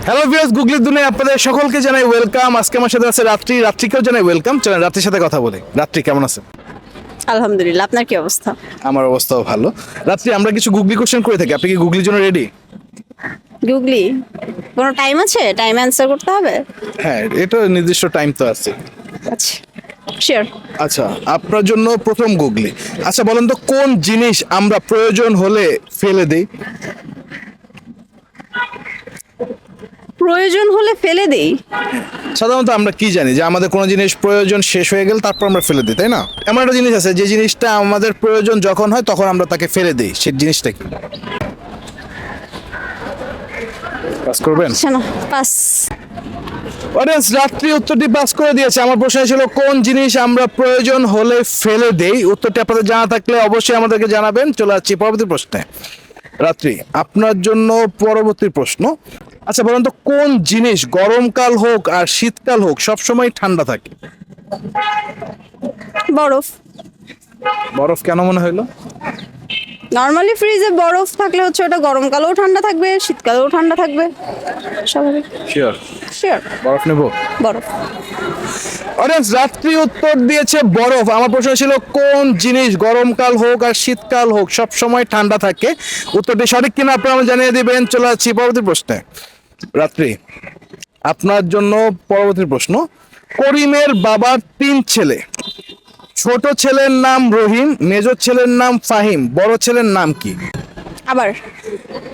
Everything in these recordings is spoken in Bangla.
হ্যালো ভিউয়ার্স, গুগলির দুনিয়ায় আপনাদের সকলকে জানাই ওয়েলকাম। আজকে আমার সাথে আছে রাত্রি, রাত্রিকেও জানাই ওয়েলকাম। চলেন রাত্রির সাথে কথা বলি। রাত্রি কেমন আছে? আলহামদুলিল্লাহ, আপনার কি অবস্থা? আমার অবস্থাও ভালো। রাত্রি, আমরা কিছু গুগলি কোশ্চেন করে থাকি, আপনি কি গুগলির জন্য রেডি? গুগলি কোনো টাইম আছে? টাইম অ্যান্সার করতে হবে? হ্যাঁ, এটা নির্দিষ্ট টাইম তো আছে। আচ্ছা, শিওর। আচ্ছা, আপনার জন্য প্রথম গুগলি। আচ্ছা বলেন তো, কোন জিনিস আমরা প্রয়োজন হলে ফেলে দেই? প্রয়োজন হলে ফেলে দেই? সাধারণত আমরা কি জানি যে আমাদের কোনো জিনিস প্রয়োজন শেষ হয়ে গেলে তারপর আমরা ফেলে দিই, তাই না? এমন একটা জিনিস আছে যে জিনিসটা আমাদের প্রয়োজন যখন হয় তখন আমরা তাকে ফেলে দিই, সেই জিনিসটা কি? পাস করবেন? শোনো, পাস। অডিয়েন্স রাত্রি উত্তরটি পাস করে দিয়েছে। আমার প্রশ্ন ছিল কোন জিনিস আমরা প্রয়োজন হলে ফেলে দেই। উত্তরটি আপনাদের জানা থাকলে অবশ্যই আমাদেরকে জানাবেন। চলে যাচ্ছি পরবর্তী প্রশ্নে। রাত্রি, আপনার জন্য পরবর্তী প্রশ্ন। আচ্ছা বলুন তো, কোন জিনিস গরমকাল হোক আর শীতকাল হোক সবসময় ঠান্ডা থাকে? বরফ। বরফ কেন মনে হইলো? নর্মালি ফ্রিজে বরফ থাকলে হচ্ছে ওটা গরমকালেও ঠান্ডা থাকবে, শীতকালেও ঠান্ডা থাকবে, স্বাভাবিক। শিওর? শিওর, বরফ নেব। বরফ। অডিয়েন্স রাত্রি উত্তর দিয়েছে বরফ। আমার প্রশ্ন ছিল কোন জিনিস গরমকাল হোক আর শীতকাল হোক সব সময় ঠান্ডা থাকে। উত্তরটি সঠিক কিনা আপনারা আমাকে জানিয়ে দিবেন। চলে যাচ্ছি পরবর্তী প্রশ্নে। রাত্রি, আপনার জন্য পরবর্তী প্রশ্ন। করিমের বাবার 3 ছেলে। ছোট ছেলের নাম রহিম, মেজ ছেলের নাম ফাহিম, বড় ছেলের নাম কি? আবার?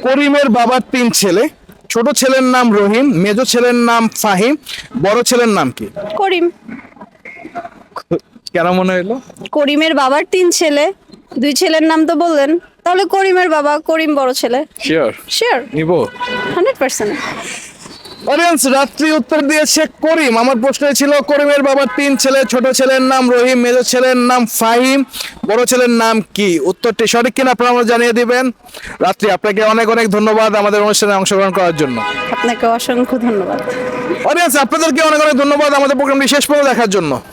করিমের বাবার 3 ছেলে। ছোট ছেলের নাম রহিম, মেজ ছেলের নাম ফাহিম, বড় ছেলের নাম কি? করিম। কেন মনে হলো? করিমের বাবার 3 ছেলে, 2 ছেলের নাম তো বললেন, তাহলে করিমের বাবা, করিম বড় ছেলে। শিওর? শিওর, নিব। 100%। অডিয়েন্স রাত্রি উত্তর দিয়েছে করিম। আমার প্রশ্ন ছিল করিমের বাবার 3 ছেলে, ছোট ছেলের নাম রহিম, মেজ ছেলের নাম ফাহিম, বড় ছেলের নাম কি? উত্তরটি সঠিক কিনা আপনারা আমাকে জানিয়ে দিবেন। রাত্রি, আপনাকে অনেক অনেক ধন্যবাদ আমাদের অনুষ্ঠানে অংশগ্রহণ করার জন্য। আপনাকে অসংখ্য ধন্যবাদ। অডিয়েন্স আপনাদেরকে অনেক অনেক ধন্যবাদ আমাদের প্রোগ্রামটি শেষ পর্যন্ত দেখার জন্য।